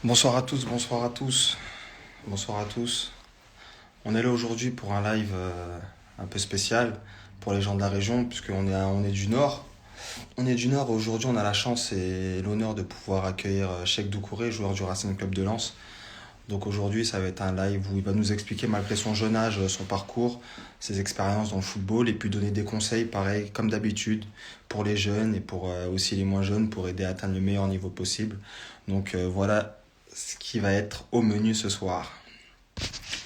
Bonsoir à tous, bonsoir à tous, bonsoir à tous. On est là aujourd'hui pour un live un peu spécial pour les gens de la région, puisqu'on est du Nord. On est du Nord et aujourd'hui on a la chance et l'honneur de pouvoir accueillir Cheikh Doucouré, joueur du Racing Club de Lens. Donc aujourd'hui ça va être un live où il va nous expliquer malgré son jeune âge, son parcours, ses expériences dans le football et puis donner des conseils pareil comme d'habitude pour les jeunes et pour aussi les moins jeunes pour aider à atteindre le meilleur niveau possible. Donc voilà ce qui va être au menu ce soir.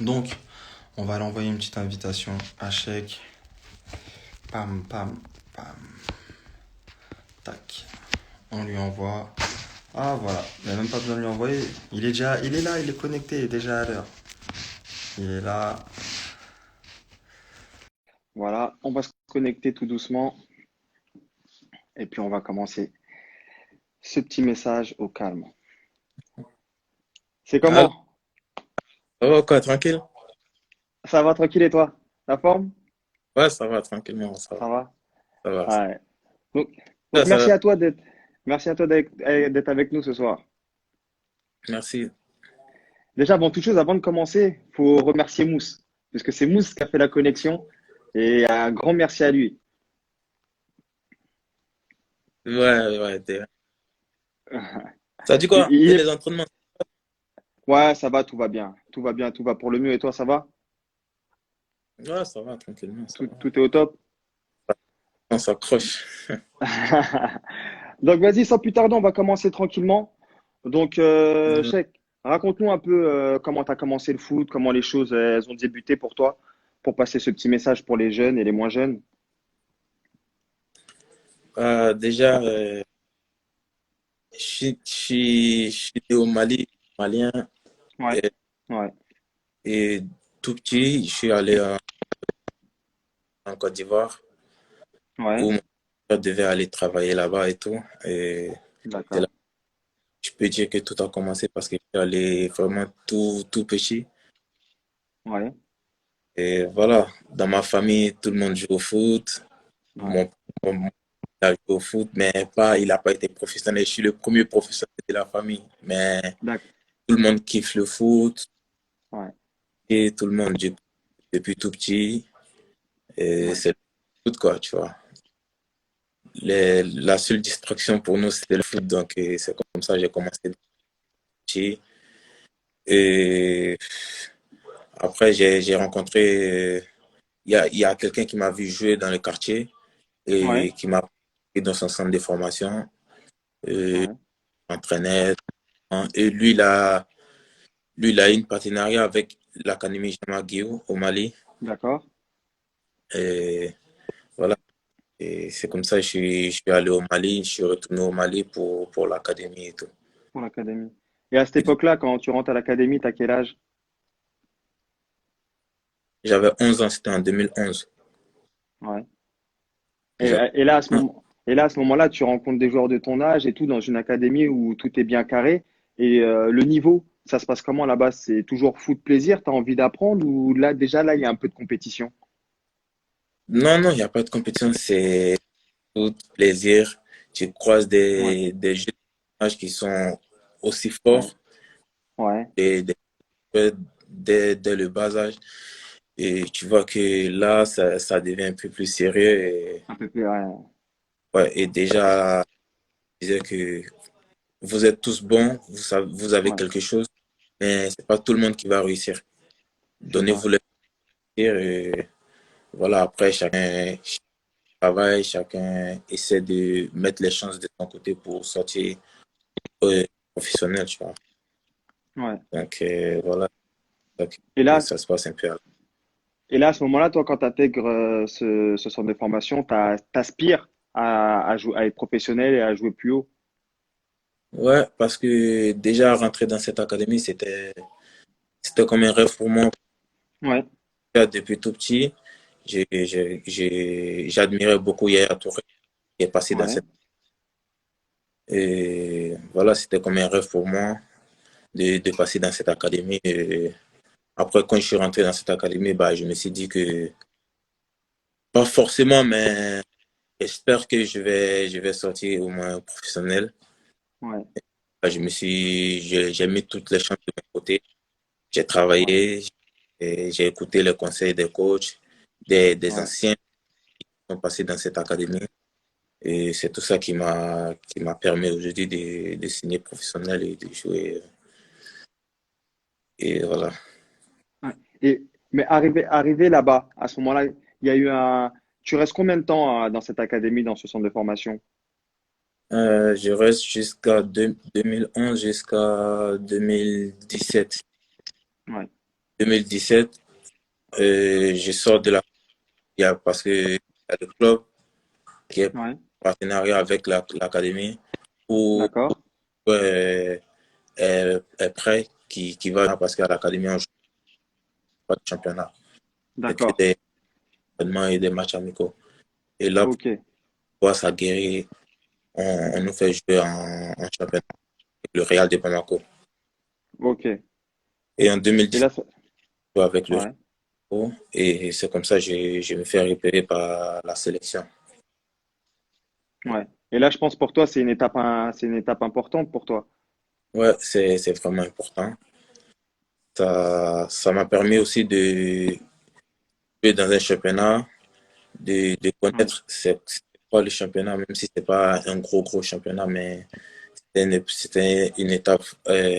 Donc, on va l'envoyer une petite invitation à Cheikh. Pam, pam, pam. Tac. On lui envoie. Ah, voilà. Il n'y a même pas besoin de lui envoyer. Il est là, il est connecté, il est déjà à l'heure. Il est là. Voilà, on va se connecter tout doucement et puis on va commencer ce petit message au calme. C'est Ah, comment? ça va quoi, tranquille? Ça va tranquille et toi? La forme? Ouais, ça va, tranquillement, ça va. Ça va? Ça va. Ouais. Donc, Ça, donc, ça va. merci à toi d'être avec nous ce soir. Merci. Déjà, avant toute chose, avant de commencer, faut remercier Mousse, puisque c'est Mousse qui a fait la connexion et un grand merci à lui. Ouais, ouais, ça dit Il, quoi? il Et est... les entraînements? Ouais, ça va, tout va bien. Tout va bien, tout va pour le mieux et toi, ça va? Ouais, ça va, tranquillement, ça va. Tout est au top? On s'accroche. Donc vas-y, sans plus tarder, on va commencer tranquillement. Donc, Euh, Cheikh, raconte-nous un peu comment tu as commencé le foot, comment les choses elles ont débuté pour toi, pour passer ce petit message pour les jeunes et les moins jeunes. déjà, je suis né au Mali, malien, Ouais, et, ouais, et tout petit, je suis allé en Côte d'Ivoire, où ouais, mon père devait aller travailler là-bas et tout. Et c'est là d'accord. que je peux dire que tout a commencé parce que je suis allé vraiment tout petit. Ouais, Et voilà, dans ma famille, tout le monde joue au foot. ouais, Mon il a joué au foot, mais pas, il n'a pas été professionnel. Je suis le premier professionnel de la famille. Mais d'accord. tout le monde kiffe le foot Ouais, et tout le monde joue depuis tout petit. Et ouais, c'est le foot, quoi, tu vois. La seule distraction pour nous, c'était le foot. Donc, c'est comme ça que j'ai commencé petit. Et après, j'ai rencontré, il y a quelqu'un qui m'a vu jouer dans le quartier ouais, et qui m'a pris dans son centre de formation. Euh, ouais, Entraînait. Hein. Et lui, il a une partenariat avec l'Académie Jean Guillaume au Mali. d'accord. Et voilà. Et c'est comme ça que je suis allé au Mali. Je suis retourné au Mali pour l'Académie et tout. Pour l'académie. Et à cette époque-là, quand tu rentres à l'académie, t'as quel âge? J'avais 11 ans, c'était en 2011. Ouais. Et, J'avais et là, à ce 11 moment, et là, à ce moment-là, tu rencontres des joueurs de ton âge et tout dans une académie où tout est bien carré. Et le niveau, ça se passe comment là-bas? C'est toujours foot plaisir? T'as envie d'apprendre ou là, déjà, là, il y a un peu de compétition? Non, non, il n'y a pas de compétition. C'est tout plaisir. Tu croises Ouais, des jeunes qui sont aussi ouais, forts ouais. et dès le bas âge. Et tu vois que là, ça devient un peu plus sérieux. Un peu plus, ouais, Ouais, et déjà, je disais que vous êtes tous bons, vous avez ouais, quelque chose, mais c'est pas tout le monde qui va réussir. c'est ça. Donnez-vous le plaisir et voilà, après, chacun travaille, chacun essaie de mettre les chances de son côté pour sortir euh, professionnel, tu vois. Ouais. Donc, voilà, donc, Et et là, ça se passe un peu. à ce moment-là, toi, quand tu intègres ce centre de formation, t'aspires à être professionnel et à jouer plus haut. Ouais, parce que déjà, rentrer dans cette académie, c'était comme un rêve pour moi. Ouais, Depuis tout petit, j'admirais beaucoup Yaya Touré qui est passé dans ouais, cette. Et voilà, c'était comme un rêve pour moi de passer dans cette académie. Et après, quand je suis rentré dans cette académie, bah, je me suis dit que, pas forcément, mais j'espère que je vais sortir au moins professionnel. ouais. j'ai mis toutes les chances de mon côté. J'ai Ouais, travaillé, et j'ai écouté les conseils des coachs, des ouais. anciens qui sont passés dans cette académie. Et c'est tout ça qui m'a permis aujourd'hui de signer professionnel et de jouer. Et voilà. Ouais. Et, mais arrivé là-bas, à ce moment-là, il y a eu un. Tu restes combien de temps dans cette académie, dans ce centre de formation? Je reste jusqu'à 2011 jusqu'à 2017. Ouais, 2017, je sors de la parce que il y a le club qui est en ouais, partenariat avec l'académie où d'accord, est prêt qui va parce qu'à l'académie on joue pas de championnat. C'est que d'accord, des entraînements et des matchs amicaux. Et là, pour ok, pouvoir s'aguerrir, on nous fait jouer en championnat avec le Real de Bamako. ok. Et en Et 2017, là, je joue avec le ouais, Real et c'est comme ça que je me fais repérer par la sélection. ouais. Et là, je pense pour toi, c'est une étape importante pour toi. Ouais, c'est vraiment important. Ça m'a permis aussi de jouer dans un championnat, de Ouais. connaître c'est quoi le championnat, même si c'est pas un gros championnat, mais c'était une étape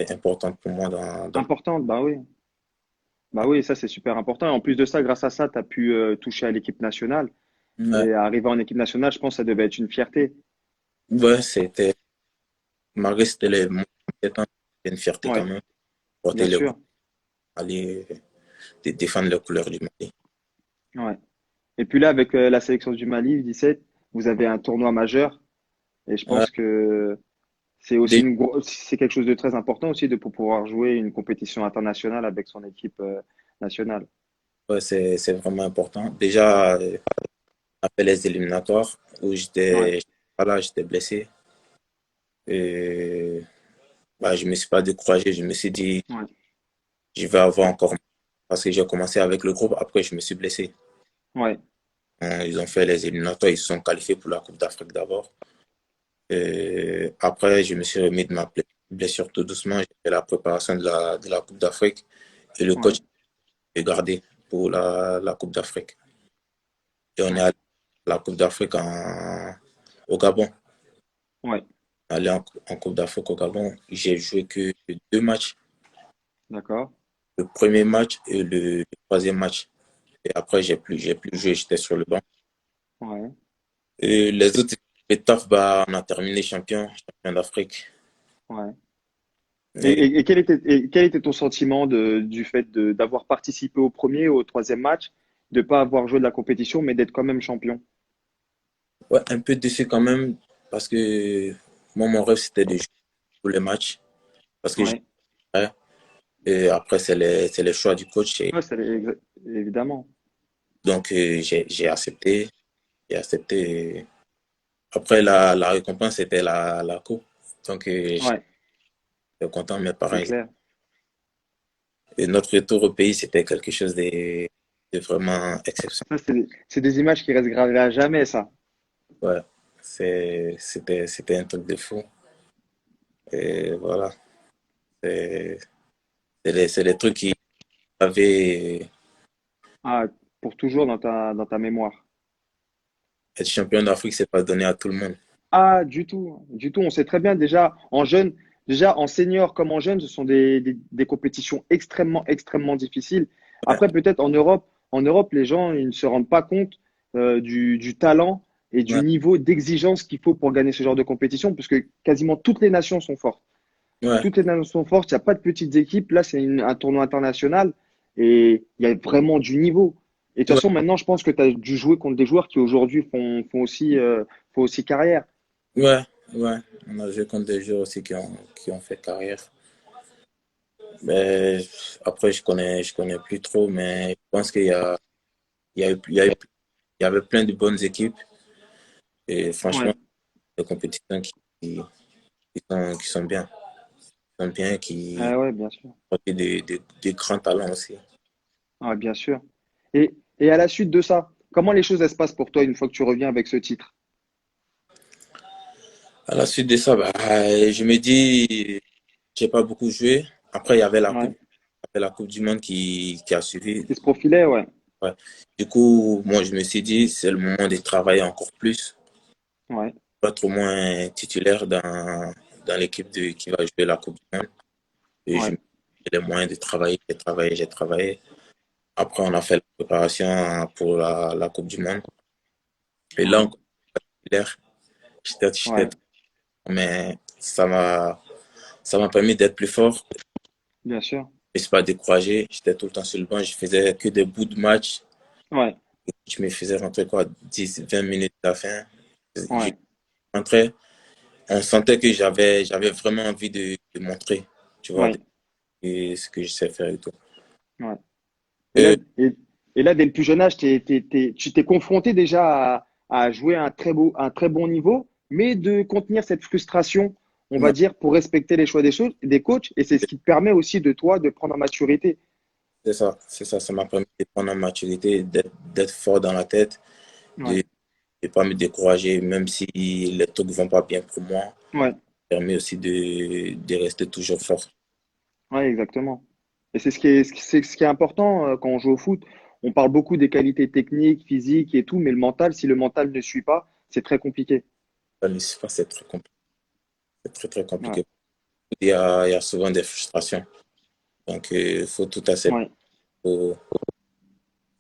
importante pour moi dans Importante, bah oui. Bah oui, ça c'est super important. Et en plus de ça, grâce à ça, tu as pu toucher à l'équipe nationale. ouais, Et arriver en équipe nationale, je pense que ça devait être une fierté. ouais, c'était, malgré que c'était les moins de temps, c'était une fierté quand Ouais, même, porter bien le sûr. aller défendre les couleurs du Mali. Ouais. Et puis là, avec la sélection du Mali, U17, vous avez un tournoi majeur. Et je Ouais, pense que c'est aussi c'est quelque chose de très important aussi de pour pouvoir jouer une compétition internationale avec son équipe nationale. ouais, c'est vraiment important. Déjà, après les éliminatoires, où Ouais, j'étais pas là, j'étais blessé. Et bah, je me suis pas découragé, je me suis dit, ouais, je vais avoir encore. Parce que j'ai commencé avec le groupe, après je me suis blessé. ouais, Ils ont fait les éliminatoires, ils se sont qualifiés pour la Coupe d'Afrique d'abord. Et après, je me suis remis de ma blessure tout doucement. J'ai fait la préparation de la Coupe d'Afrique et le coach ouais, est gardé pour la Coupe d'Afrique. Et on est ouais, allé à la Coupe d'Afrique au Gabon. ouais. Allé en Coupe d'Afrique au Gabon. J'ai joué que 2 matchs. D'accord. Le premier match et le troisième match. Et après, j'ai plus joué, j'étais sur le banc. Ouais. Et les autres étapes, bah, on a terminé champion d'Afrique. Ouais. Et Et quel était ton sentiment du fait d'avoir participé au premier ou au troisième match, de ne pas avoir joué de la compétition, mais d'être quand même champion? ouais, un peu déçu quand même, parce que moi, mon rêve, c'était de jouer tous les matchs. Parce que je Ouais. et après, c'est les choix du coach. Et Ouais, évidemment. donc, j'ai accepté. J'ai accepté. Après, la récompense, c'était la coupe. Donc, j'étais Ouais, content. Mes parents, c'est clair. et notre retour au pays, c'était quelque chose de vraiment exceptionnel. Ça, c'est des images qui restent gravées à jamais, ça. Ouais, c'était un truc de fou. Et voilà, c'est c'est les trucs qui avaient Ah, pour toujours dans ta mémoire. être champion d'Afrique, c'est pas donné à tout le monde. Ah, du tout. Du tout. On sait très bien, déjà, en jeune, déjà, en senior comme en jeune, ce sont des compétitions extrêmement difficiles. Ouais, Après, peut-être en Europe, les gens, ils ne se rendent pas compte du talent et du ouais, niveau d'exigence qu'il faut pour gagner ce genre de compétition, parce que quasiment toutes les nations sont fortes. ouais, Toutes les nations sont fortes, il n'y a pas de petites équipes. Là, c'est un tournoi international et il y a vraiment du niveau. Et de toute ouais, façon, maintenant, je pense que tu as dû jouer contre des joueurs qui aujourd'hui font aussi carrière. ouais, ouais. On a joué contre des joueurs aussi qui ont fait carrière. Mais après, je connais plus trop, mais je pense il y avait plein de bonnes équipes et franchement, Ouais, des compétitions qui sont bien, qui sont bien, qui ah ouais, bien sûr. ont des grands talents aussi. Ah, bien sûr. Et à la suite de ça, comment les choses elles se passent pour toi une fois que tu reviens avec ce titre? À la suite de ça, bah, je me dis, j'ai pas beaucoup joué. Après, Ouais. il y avait la coupe du Monde qui a suivi. Qui se profilait, ouais. Ouais. Du coup, moi, je me suis dit, c'est le moment de travailler encore plus, Ouais. pour être au moins titulaire dans l'équipe qui va jouer la coupe du Monde. Et je me Ouais. suis dit les moyens de travailler, j'ai travaillé, j'ai travaillé. Après, on a fait la préparation pour la coupe du Monde. Et là, Ouais. encore titulaire, j'étais, Ouais. mais ça m'a permis d'être plus fort. Bien sûr. Je ne suis pas découragé. J'étais tout le temps sur le banc. Je faisais que des bouts de match. Ouais. Je me faisais rentrer quoi, 10, 20 minutes à la fin. Je Ouais. rentrais. On sentait que j'avais vraiment envie de montrer, tu vois, Ouais. ce que je sais faire et tout. Ouais. Et là, Euh, et, et là, dès le plus jeune âge, tu t'es confronté déjà à jouer à un très bon niveau, mais de contenir cette frustration, on va non, dire, pour respecter les choix des coachs. Et c'est ce qui te permet aussi de toi de prendre en maturité. ça m'a permis de prendre en maturité, d'être fort dans la tête, Ouais. de ne pas me décourager, même si les trucs ne vont pas bien pour moi. Ça Ouais. permet aussi de rester toujours fort. Ouais, exactement. Et c'est ce qui est important quand on joue au foot. On parle beaucoup des qualités techniques, physiques et tout, mais le mental, si le mental ne suit pas, c'est très compliqué. Ça ne suffit pas, c'est très compliqué. C'est très, très Ouais. compliqué. Il y a souvent des frustrations. Donc, il faut tout accepter. Ouais. Faut,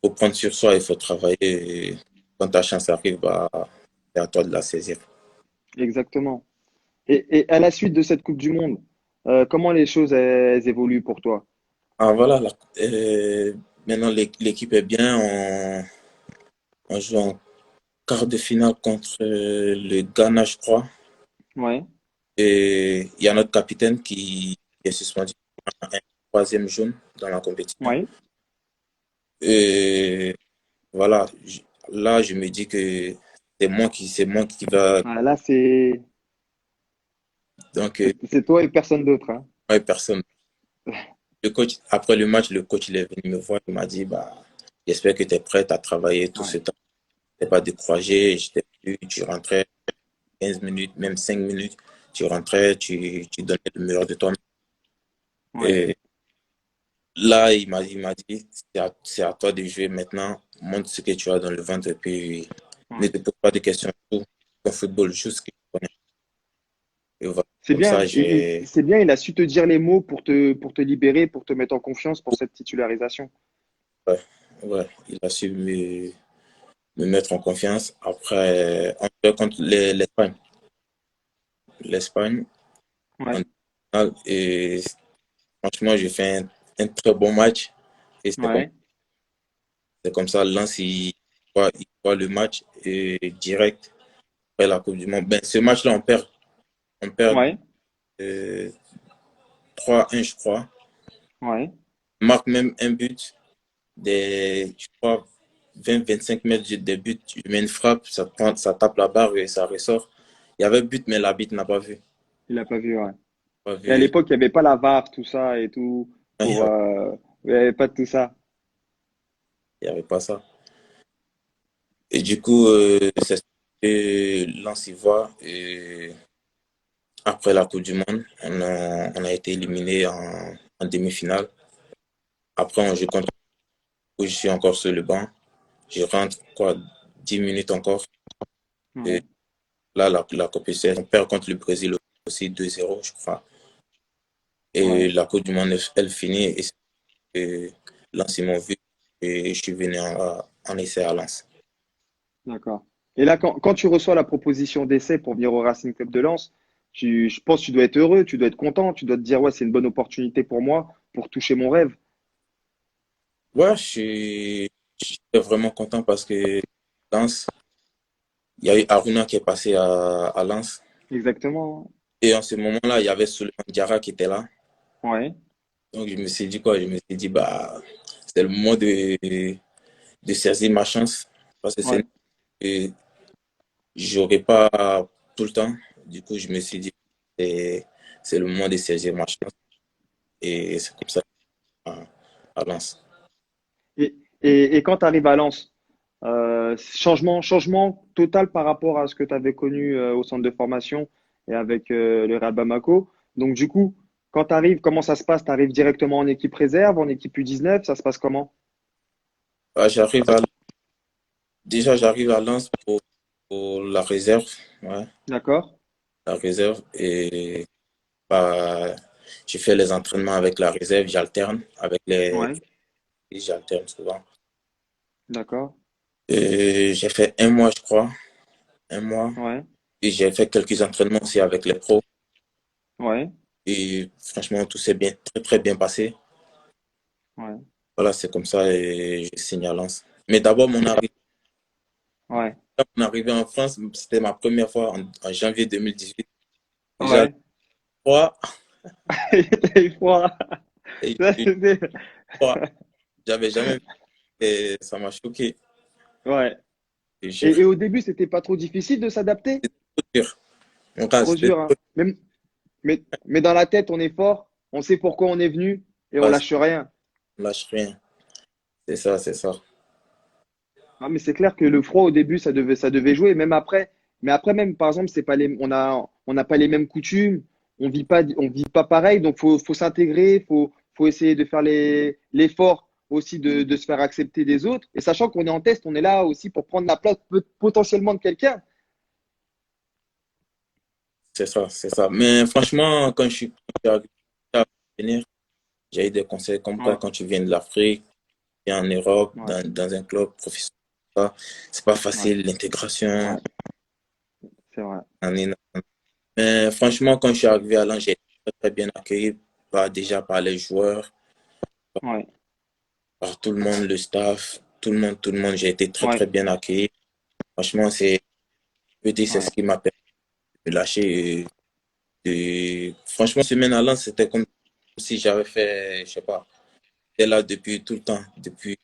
faut prendre sur soi, il faut travailler. Et quand ta chance arrive, bah, c'est à toi de la saisir. Exactement. Et à la suite de cette Coupe du Monde, comment les choses elles évoluent pour toi? Ah, voilà, maintenant l'équipe est bien. On joue en quart de finale contre le Ghana, je crois. Ouais, Et il y a notre capitaine qui est suspendu à un troisième jaune dans la compétition. ouais. Et voilà, là, je me dis que c'est moi qui va. Ah, là, Donc, c'est toi et personne d'autre, hein. ouais, personne. Le coach, après le match, le coach il est venu me voir. Il m'a dit, bah, j'espère que tu es prête à travailler tout Ouais, ce temps. Tu n'es pas découragé. J'étais plus, tu rentrais 15 minutes, même 5 minutes. Tu rentrais, tu donnais le meilleur de toi. ouais, Et là, il m'a dit, c'est à toi de jouer maintenant. Montre ce que tu as dans le ventre et puis ne ouais. te pose pas de questions. Tout ton football, juste ce que tu connais. Et voilà. C'est Comme ça, bien, c'est bien, il a su te dire les mots pour te libérer, pour te mettre en confiance pour cette titularisation. ouais, ouais, il a su me mettre en confiance. Après, on jouait contre l'Espagne. L'Espagne, en Ouais, finale. Et franchement, j'ai fait un très bon match. Et ouais, c'est comme ça, Lens, il voit le match et direct après la Coupe du Monde. Ben, ce match-là, on perd ouais, euh, 3-1, je crois. ouais. On marque même un but, je crois, 20-25 mètres des buts. Tu mets une frappe, ça tape la barre et ça ressort. Il y avait but, mais l'arbitre n'a pas vu. Il a pas vu, ouais. Pas Et à vu. l'époque, il n'y avait pas la VAR, tout ça et tout, Il n'y pour, avait, il n'y avait pas de tout ça. il y avait pas ça. Et du coup, c'est ce que Lens y voit. Et après la Coupe du Monde, on a été éliminé en demi-finale. Après, on joue contre où je suis encore sur le banc. Je rentre, quoi, 10 minutes encore. Et Ouais, là, la compétition, on perd contre le Brésil aussi 2-0, je crois. Et ouais, la Coupe du Monde, elle finit. Et Lens, ils m'ont vu. Et je suis venu en essai à Lens. d'accord. Et là, quand tu reçois la proposition d'essai pour venir au Racing Club de Lens, je pense que tu dois être heureux, tu dois être content, tu dois te dire, ouais, c'est une bonne opportunité pour moi, pour toucher mon rêve. Ouais, je suis vraiment content parce que Lens, il y a eu Aruna qui est passé à Lens. Exactement. Et en ce moment-là, il y avait Souleymane Diarra qui était là. Ouais, Donc, je me suis dit quoi? Je me suis dit, bah, c'est le moment de saisir ma chance. Parce que ouais. j'aurais pas tout le temps. Du coup, je me suis dit, c'est, c'est le moment de saisir ma chance. Et c'est comme ça à, à Lens. Et quand tu arrives à Lens, changement total par rapport à ce que tu avais connu au centre de formation et avec le Real Bamako. Donc, du coup, quand tu arrives, comment ça se passe? Tu arrives directement en équipe réserve, en équipe U19, ça se passe comment? Bah, j'arrive à Lens pour la réserve. Ouais, D'accord? la réserve. Et bah, je fais les entraînements avec la réserve, j'alterne Ouais, j'alterne souvent. d'accord. Et j'ai fait un mois, je crois, un mois. Ouais, Et j'ai fait quelques entraînements aussi avec les pros. ouais, Et franchement, tout s'est bien, très, très bien passé. ouais, Voilà, c'est comme ça et je signe à Lens. Mais d'abord, ouais, mon arrivée en France, c'était ma première fois en janvier 2018. J'avais ouais. froid T'as eu froid. et Ça, j'ai eu c'était- froid. J'avais jamais vu et ça m'a choqué. Ouais. Je te jure. Et au début, c'était pas trop difficile de s'adapter? C'était trop dur. Mon cas, Trop c'était dur, trop hein. Mais dans la tête, on est fort, on sait pourquoi on est venu et on dur. lâche rien. On lâche rien. C'est ça, c'est ça. Ah, mais c'est clair que le froid au début, ça devait jouer, même après. Mais après même, par exemple, c'est pas les, on n'a pas les mêmes coutumes, on vit pas pareil, donc faut s'intégrer, faut essayer de faire l'effort aussi de se faire accepter des autres. Et sachant qu'on est en test, on est là aussi pour prendre la place potentiellement de quelqu'un. C'est ça, c'est ça. Mais franchement, quand je suis arrivé à venir, j'ai eu des conseils comme quoi Ouais, quand tu viens de l'Afrique, tu viens en Europe, ouais, dans un club professionnel, ça, c'est pas ouais, facile, l'intégration. ouais, c'est vrai. en est- Mais franchement, quand je suis arrivé à Lens, j'ai été très, très bien accueilli déjà par les joueurs, Ouais, par tout le monde, le staff, tout le monde, j'ai été très, ouais, très bien accueilli. Franchement, je veux dire, c'est ce ouais. qui m'a permis de lâcher. Franchement, semaine à Lens, c'était comme si j'avais fait, je sais pas, j'étais là depuis tout le temps, Depuis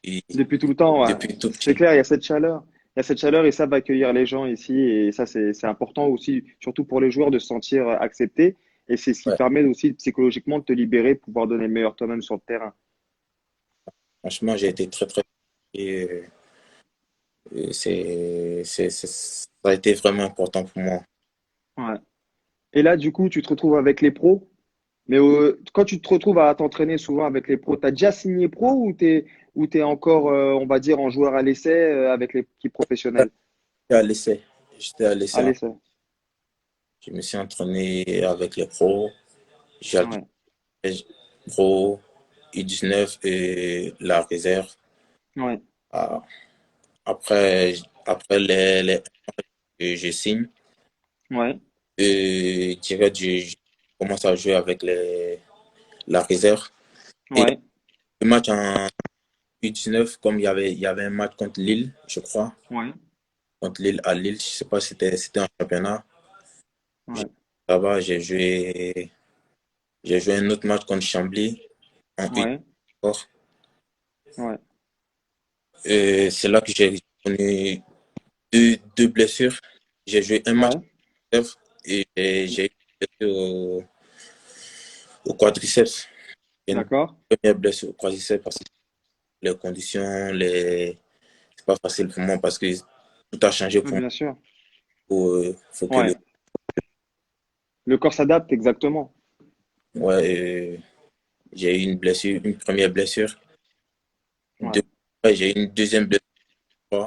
tout le temps, ouais. depuis tout C'est petit. clair, il y a cette chaleur. Il y a cette chaleur et ça va accueillir les gens ici. Et ça, c'est important aussi, surtout pour les joueurs, de se sentir acceptés. Et c'est ce qui Ouais, permet aussi psychologiquement de te libérer, de pouvoir donner le meilleur toi-même sur le terrain. franchement, j'ai été très, très. Et, ça a été vraiment important pour moi. Ouais. Et là, du coup, tu te retrouves avec les pros. Mais quand tu te retrouves à t'entraîner souvent avec les pros, tu as déjà signé pro ou t'es encore, on va dire, en joueur à l'essai avec l'équipe professionnelle? J'étais à l'essai. J'étais à À l'essai. l'essai. Je me suis entraîné avec les pros. J'ai Ouais. alterné pro, U19 et la réserve. Ouais. Ah, après je signe. Ouais. Et direct, je commence à jouer avec la réserve. Et Ouais. le match en U19, comme il y avait un match contre Lille, je crois, Ouais. contre Lille à Lille, je sais pas si c'était un championnat. Ouais. Là-bas, j'ai joué un autre match contre Chambly en Ouais. U19. Ouais. Et c'est là que j'ai connu deux blessures. J'ai joué un match Ouais. en réserve et j'ai eu une blessure au quadriceps. Une D'accord. première blessure au quadriceps parce que les conditions, c'est pas facile pour moi parce que tout a changé Oui, pour moi. bien sûr. Faut que Ouais. Le corps s'adapte exactement. ouais, j'ai eu une blessure, une première blessure. Ouais. Ouais, j'ai eu une deuxième blessure du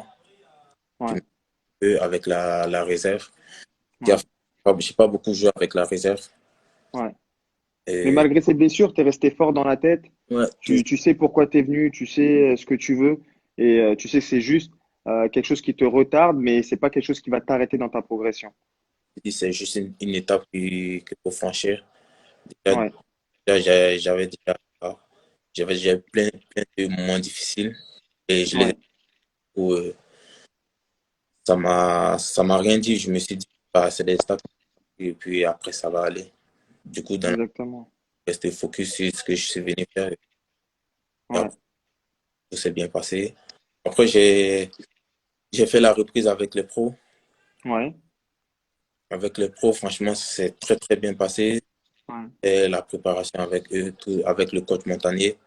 Ouais. milieu avec la réserve. Qui a Ouais. J'ai pas beaucoup joué avec la réserve. Ouais. Mais Et, malgré ces blessures, tu es resté fort dans la tête. ouais, tout, Tu sais pourquoi tu es venu, tu sais ce que tu veux et tu sais que c'est juste quelque chose qui te retarde, mais c'est pas quelque chose qui va t'arrêter dans ta progression. c'est juste une étape qu'il faut franchir. Déjà, Ouais. j'avais déjà, j'avais plein de moments difficiles et je les ai Ouais. ça m'a rien dit. Je me suis dit, bah, c'est des étapes et puis après ça va aller. Du coup, Exactement. rester focus sur ce que je suis venu faire. Et Ouais. après, tout s'est bien passé. Après, j'ai fait la reprise avec les pros. Ouais. Avec les pros, franchement, c'est très, très bien passé. Ouais. Et la préparation avec eux, tout, avec le coach Montagnier.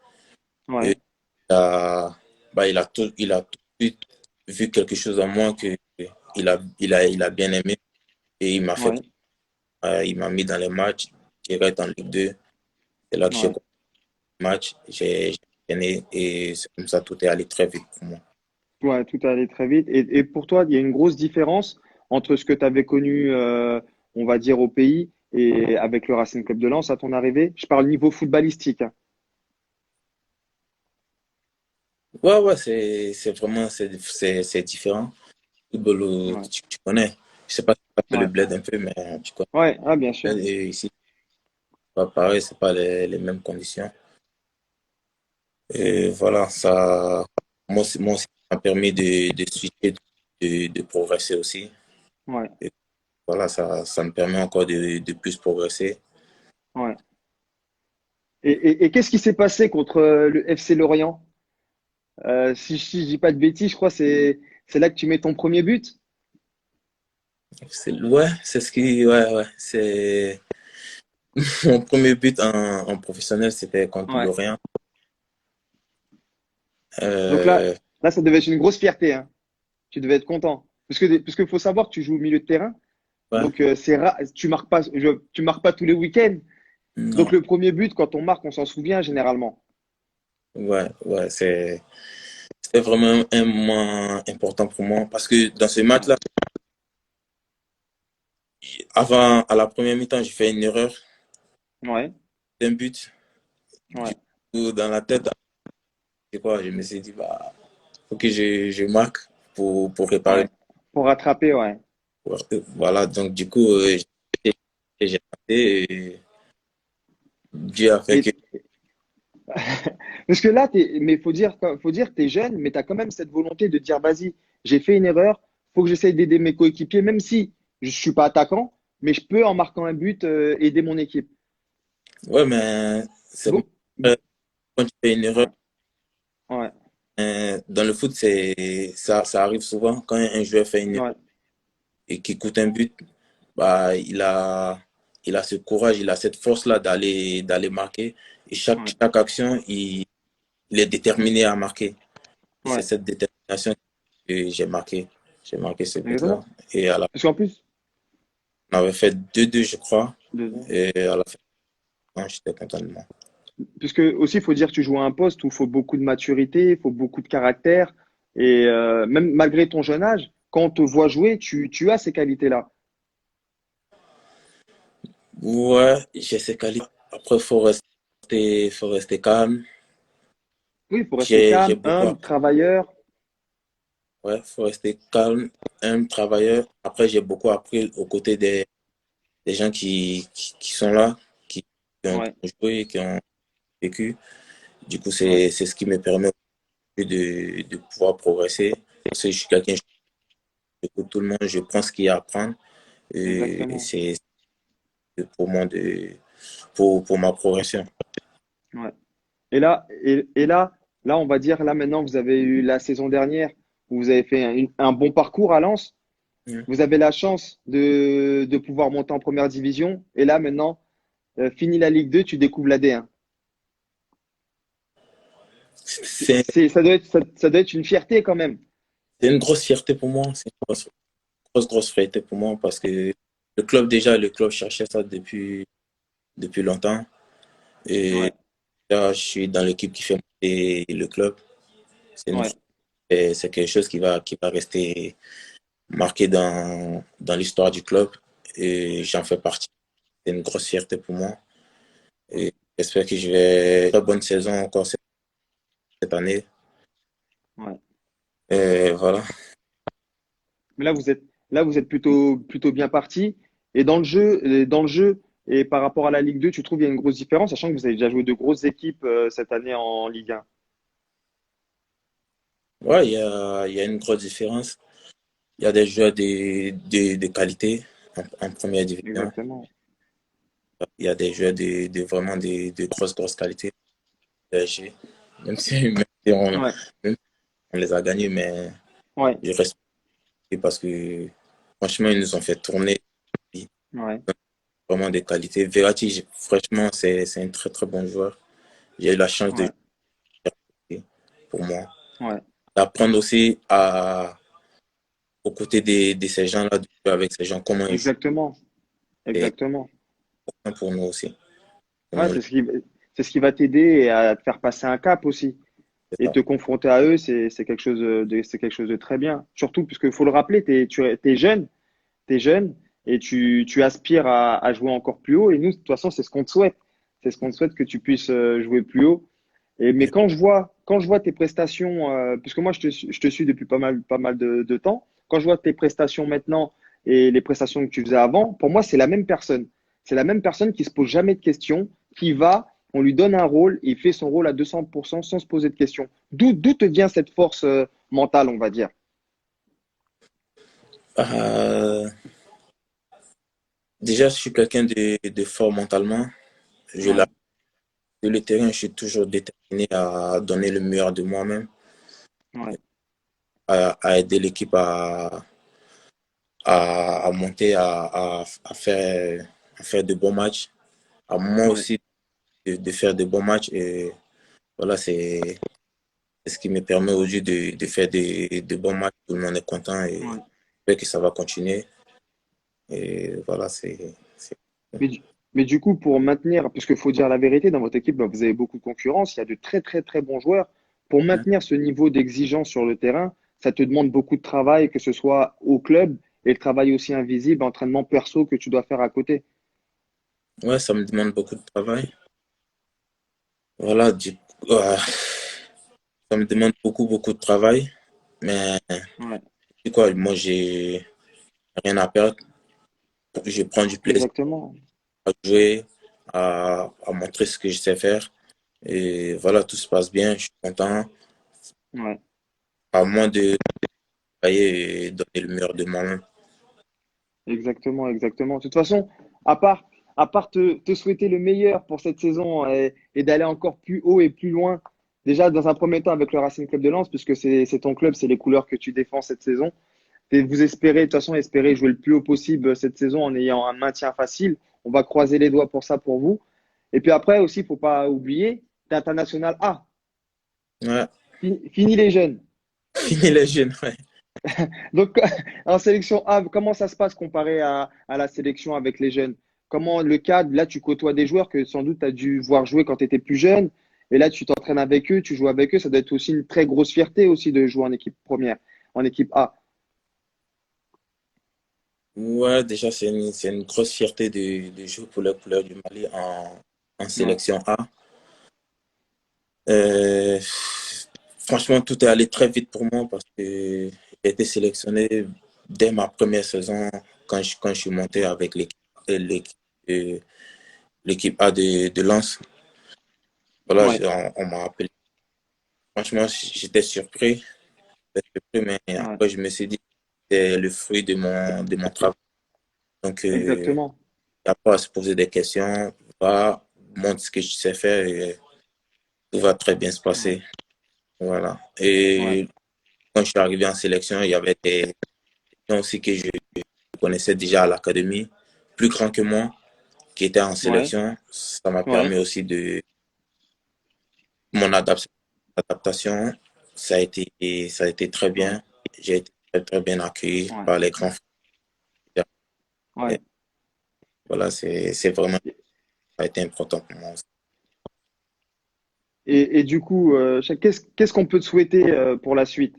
Et Ouais. il a tout de suite vu quelque chose en moi que il a bien aimé et il m'a fait Ouais. Il m'a mis dans les matchs direct en Ligue 2. C'est là que j'ai Ouais. commencé le match. J'ai enchaîné et c'est comme ça, tout est allé très vite pour moi. Ouais, tout est allé très vite. Et pour toi, il y a une grosse différence entre ce que tu avais connu, on va dire, au pays et avec le Racing Club de Lens à ton arrivée. Je parle niveau footballistique, hein. Ouais, ouais, c'est vraiment c'est différent. Football, Ouais, tu connais. Je sais pas si tu as fait le ouais, bled un peu, mais tu connais. ouais, ah, bien sûr. Et ici, c'est pas pareil, c'est pas les mêmes conditions. Et voilà, moi, ça m'a permis de switcher, de progresser aussi. Ouais, Et voilà, ça me permet encore de plus progresser. ouais. Et qu'est-ce qui s'est passé contre le FC Lorient? Si je dis pas de bêtises, je crois que c'est là que tu mets ton premier but. Ouais, c'est ce qui, ouais, ouais, c'est mon premier but en professionnel, c'était contre Ouais. Lorient. Donc Euh, là, ça devait être une grosse fierté, hein. Tu devais être content. Parce que faut savoir que tu joues au milieu de terrain. ouais, Donc c'est rare, tu marques pas tous les week-ends. Donc non, le premier but, quand on marque, on s'en souvient généralement. ouais, ouais, c'était vraiment un moment important pour moi parce que dans ce Ouais, match-là, avant, à la première mi-temps, j'ai fait une erreur ouais, d'un but. Du ouais. coup, dans la tête, c'est quoi, je me suis dit, bah, faut que je marque pour réparer. Ouais. Pour rattraper, ouais. Voilà, donc du coup, j'ai raté et Dieu a fait que. Et parce que là, mais faut dire, t'es jeune, mais tu as quand même cette volonté de dire, vas-y, j'ai fait une erreur, faut que j'essaye d'aider mes coéquipiers, même si je suis pas attaquant, mais je peux en marquant un but aider mon équipe. Ouais, mais c'est comme Bon, quand tu fais une erreur. ouais, ouais, Dans le foot, ça arrive souvent quand un joueur fait une erreur ouais, et qui coûte un but, bah, il a ce courage, il a cette force-là d'aller marquer. Et ouais, chaque action, il est déterminé à marquer. Et c'est ouais. cette détermination que j'ai marqué. J'ai marqué ce but-là. Exactement. Et à la Parce qu'en plus, on avait fait 2-2, je crois. de- Et à la fin, j'étais content de moi. puisque aussi, il faut dire que tu joues à un poste où il faut beaucoup de maturité, il faut beaucoup de caractère. Et même malgré ton jeune âge, quand on te voit jouer, tu as ces qualités-là. Ouais, j'ai ces qualités. Après, faut rester calme. Oui, il faut rester J'ai calme, beaucoup humble, appris. travailleur. Ouais, faut rester calme, un travailleur. Après, j'ai beaucoup appris aux côtés des gens qui sont là, qui ont Ouais, joué, qui ont vécu. Du coup, ouais, c'est ce qui me permet de pouvoir progresser. Parce que je suis quelqu'un, j'écoute tout le monde, je prends ce qu'il y a à apprendre. Et exactement. c'est pour moi pour ma progression. Ouais. Là, on va dire, là maintenant, vous avez eu la saison dernière où vous avez fait un bon parcours à Lens. Mm. Vous avez la chance de pouvoir monter en première division. Et là, maintenant, fini la Ligue 2, tu découvres la D1. C'est Ça doit être une fierté quand même. c'est une grosse fierté pour moi. C'est une grosse fierté pour moi parce que le club cherchait ça depuis longtemps. Et Ouais, là, je suis dans l'équipe qui fait monter le club. C'est une ouais, c'est quelque chose qui va rester marqué dans l'histoire du club. Et j'en fais partie. C'est une grosse fierté pour moi. Et j'espère que je vais faire une bonne saison encore cette année. ouais. Et voilà. Mais là, vous êtes plutôt bien parti. Et dans le jeu, et par rapport à la Ligue 2, tu trouves qu'il y a une grosse différence, sachant que vous avez déjà joué de grosses équipes cette année en Ligue 1. Ouais, il y a une grosse différence. Il y a des joueurs de qualité en première division. Exactement. Il y a des joueurs vraiment de grosses qualités. PSG. Même si, même si Ouais, même si on les a gagnés, mais ouais, je respecte parce que franchement, ils nous ont fait tourner ouais, vraiment des qualités. Verratti, franchement, c'est un très bon joueur. J'ai eu la chance de ouais, jouer pour moi. ouais. D'apprendre aussi aux côtés de ces gens-là, de jouer avec ces gens, comment ils jouent. Exactement. c'est exactement. important pour nous aussi. Ouais, Comment c'est ce qui va t'aider à te faire passer un cap aussi. c'est Et ça. te confronter à eux, c'est quelque chose de très bien. Surtout, puisque faut le rappeler, t'es jeune et tu aspires à jouer encore plus haut. Et nous, de toute façon, c'est ce qu'on te souhaite. C'est ce qu'on te souhaite que tu puisses jouer plus haut. Mais quand je vois tes prestations, puisque moi je te suis depuis pas mal de temps, quand je vois tes prestations maintenant et les prestations que tu faisais avant, pour moi c'est la même personne. C'est la même personne qui se pose jamais de questions, qui va, on lui donne un rôle et il fait son rôle à 200% sans se poser de questions. D'où te vient cette force mentale, on va dire? Euh, Déjà, je suis quelqu'un de fort mentalement. Je Ouais, la, sur le terrain, je suis toujours déterminé à donner le meilleur de moi-même, ouais, à aider l'équipe à monter, à faire de bons matchs, à moi ouais, aussi de faire de bons matchs. Et voilà, c'est ce qui me permet aujourd'hui de faire de bons matchs. Tout le monde est content et ouais. j'espère que ça va continuer. Et voilà, Mais mais du coup, pour maintenir, puisqu'il faut dire la vérité, dans votre équipe, bah, vous avez beaucoup de concurrence, il y a de très bons joueurs. Pour maintenir ce niveau d'exigence sur le terrain, ça te demande beaucoup de travail, que ce soit au club et le travail aussi invisible, entraînement perso que tu dois faire à côté. ouais, ça me demande beaucoup de travail. Voilà, ça me demande beaucoup de travail. Mais Ouais, c'est quoi, moi, j'ai rien à perdre. Je prends du plaisir exactement. à jouer, à montrer ce que je sais faire. Et voilà, tout se passe bien, je suis content. Ouais, À moins de travailler et donner le meilleur de moi-même. exactement. De toute façon, à part, à part te souhaiter le meilleur pour cette saison et d'aller encore plus haut et plus loin, déjà dans un premier temps avec le Racing Club de Lens, puisque c'est ton club, c'est les couleurs que tu défends cette saison. Et vous espérez, de toute façon, espérez jouer le plus haut possible cette saison en ayant un maintien facile. On va croiser les doigts pour ça pour vous. Et puis après aussi, faut pas oublier, t'es international A. Ouais, Fini les jeunes. fini les jeunes, ouais. Donc, en sélection A, comment ça se passe comparé à la sélection avec les jeunes? Comment le cadre, là, tu côtoies des joueurs que sans doute tu as dû voir jouer quand tu étais plus jeune. Et là, tu t'entraînes avec eux, tu joues avec eux. Ça doit être aussi une très grosse fierté aussi de jouer en équipe première, en équipe A. Ouais, déjà, c'est une grosse fierté de jouer pour les couleurs du Mali en Ouais, sélection A. Euh, Franchement, tout est allé très vite pour moi parce que j'ai été sélectionné dès ma première saison quand je suis monté avec l'équipe euh, l'équipe A de Lens. Voilà, ouais, on m'a appelé. Franchement, j'étais surpris, mais ouais, après, je me suis dit que c'est le fruit de mon travail. Donc, exactement. il n'y a pas à se poser des questions. Va, montre ce que tu sais faire et tout va très bien se Ouais, passer. Voilà. ouais, Et quand je suis arrivé en sélection, il y avait des gens aussi que je connaissais déjà à l'académie, plus grands que moi, qui étaient en ouais, sélection. Ça m'a ouais, permis aussi de mon adaptation. Ça a été très ouais, bien. J'ai été très bien accueilli ouais, par les grands frères. Et ouais. voilà, c'est vraiment, ça a été important pour moi aussi. Et du coup, qu'est-ce qu'on peut te souhaiter pour la suite?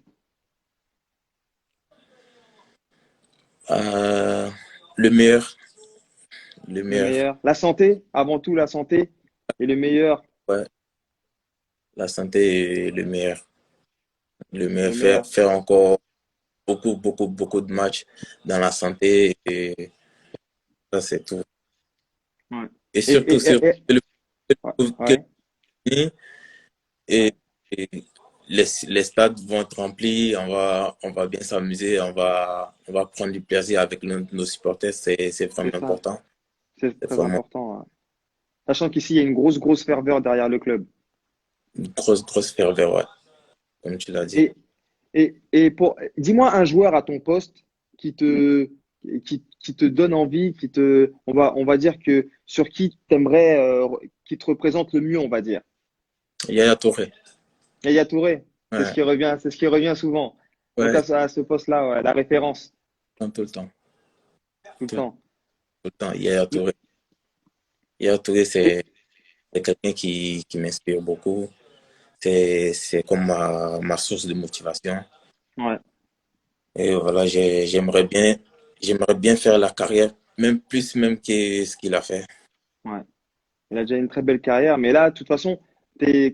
Euh, le meilleur, le Le meilleur, meilleur. La santé, avant tout la santé. Et le meilleur, ouais, la santé est le meilleur. Le meilleur, le meilleur. faire encore beaucoup de matchs dans la santé et ça, c'est tout. Ouais. Et Et, surtout, ouais, que ouais, et, ouais, et les stades vont être remplis, on va bien s'amuser, on va prendre du plaisir avec nos supporters, c'est c'est vraiment ça. important. C'est C'est très vraiment important. Ouais. Sachant qu'ici, il y a une grosse ferveur derrière le club. une grosse ferveur, ouais, comme tu l'as dit. Et, dis-moi un joueur à ton poste qui te, qui te donne envie, on va dire que sur qui t'aimerais, qui te représente le mieux, on va dire. Yaya Touré, Yaya Touré, ouais, c'est ce qui revient souvent. Donc ouais, à ce poste-là, ouais, la référence tout le temps. tout le Tout le temps. tout le temps. Yaya Touré, c'est quelqu'un qui m'inspire beaucoup. C'est comme ma source de motivation. Ouais, Et voilà, j'aimerais bien faire la carrière, même plus même que ce qu'il a fait. ouais. Il a déjà une très belle carrière, mais là, de toute façon,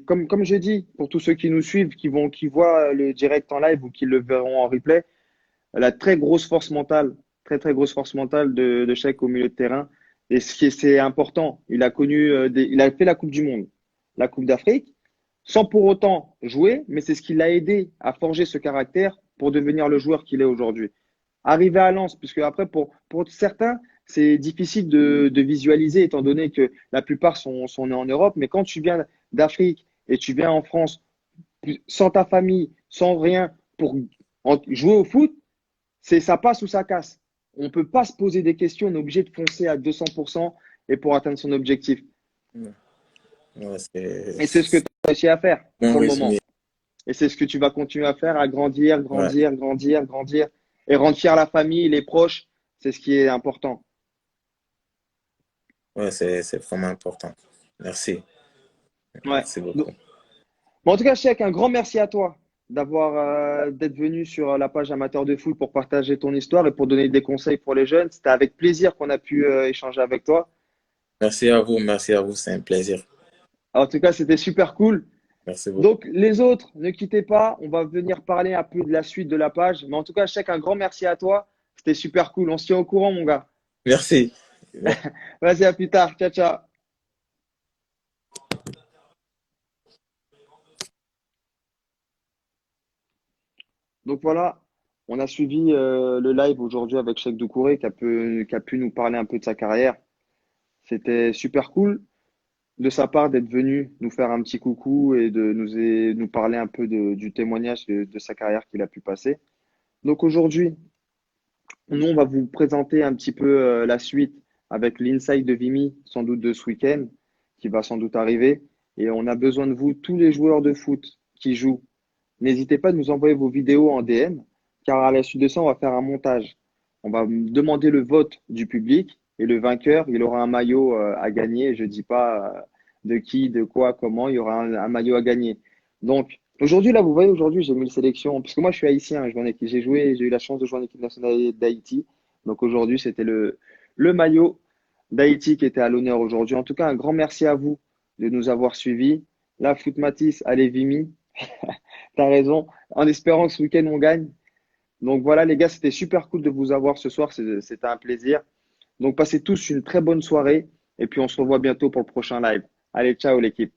comme je dis, pour tous ceux qui nous suivent, qui voient le direct en live ou qui le verront en replay, la très grosse force mentale, très très grosse force mentale de Cheikh au milieu de terrain. Et c'est important, il a connu, il a fait la Coupe du Monde, la Coupe d'Afrique, sans pour autant jouer, mais c'est ce qui l'a aidé à forger ce caractère pour devenir le joueur qu'il est aujourd'hui. Arriver à Lens, puisque après, pour certains, c'est difficile de visualiser, étant donné que la plupart sont nés en Europe, mais quand tu viens d'Afrique et tu viens en France sans ta famille, sans rien, pour jouer au foot, ça passe ou ça casse. On ne peut pas se poser des questions, on est obligé de foncer à 200% et pour atteindre son objectif. Ouais, Et c'est ce que tu as réussi à faire bon pour le résumé. moment. Et c'est ce que tu vas continuer à faire, à grandir, Ouais, grandir, grandir, grandir. Et rendre fier la famille, les proches, c'est ce qui est important. ouais, c'est vraiment important. Merci. Ouais. Merci beaucoup. Donc, bon, en tout cas, Cheikh, un grand merci à toi d'être venu sur la page Amateur de foot pour partager ton histoire et pour donner des conseils pour les jeunes. C'était avec plaisir qu'on a pu échanger avec toi. Merci à vous, c'est un plaisir. En tout cas, c'était super cool. Merci beaucoup. Donc, les autres, ne quittez pas. On va venir parler un peu de la suite de la page. Mais en tout cas, Cheikh, un grand merci à toi. C'était super cool. On se tient au courant, mon gars. Merci. Vas-y, à plus tard. Ciao, ciao. Donc voilà, on a suivi le live aujourd'hui avec Cheikh Doucouré qui a pu nous parler un peu de sa carrière. C'était super cool de sa part d'être venu nous faire un petit coucou et de nous parler un peu du témoignage de sa carrière qu'il a pu passer. Donc aujourd'hui, nous, on va vous présenter un petit peu la suite avec l'inside de Vimy, sans doute de ce week-end, qui va sans doute arriver. Et on a besoin de vous, tous les joueurs de foot qui jouent. N'hésitez pas à nous envoyer vos vidéos en DM, car à la suite de ça, on va faire un montage. On va demander le vote du public et le vainqueur, il aura un maillot à gagner. Je ne dis pas de qui, de quoi, comment, il y aura un maillot à gagner. Donc, aujourd'hui, là, vous voyez, aujourd'hui, j'ai mis une sélection, parce que moi, je suis haïtien, j'ai eu la chance de jouer en équipe nationale d'Haïti. Donc, aujourd'hui, c'était le maillot d'Haïti qui était à l'honneur aujourd'hui. En tout cas, un grand merci à vous de nous avoir suivis. Là, Foot Matisse, allez, Vimy. T'as raison. En espérant que ce week-end, on gagne. Donc voilà, les gars, c'était super cool de vous avoir ce soir. C'était un plaisir. Donc passez tous une très bonne soirée. Et puis on se revoit bientôt pour le prochain live. Allez, ciao l'équipe.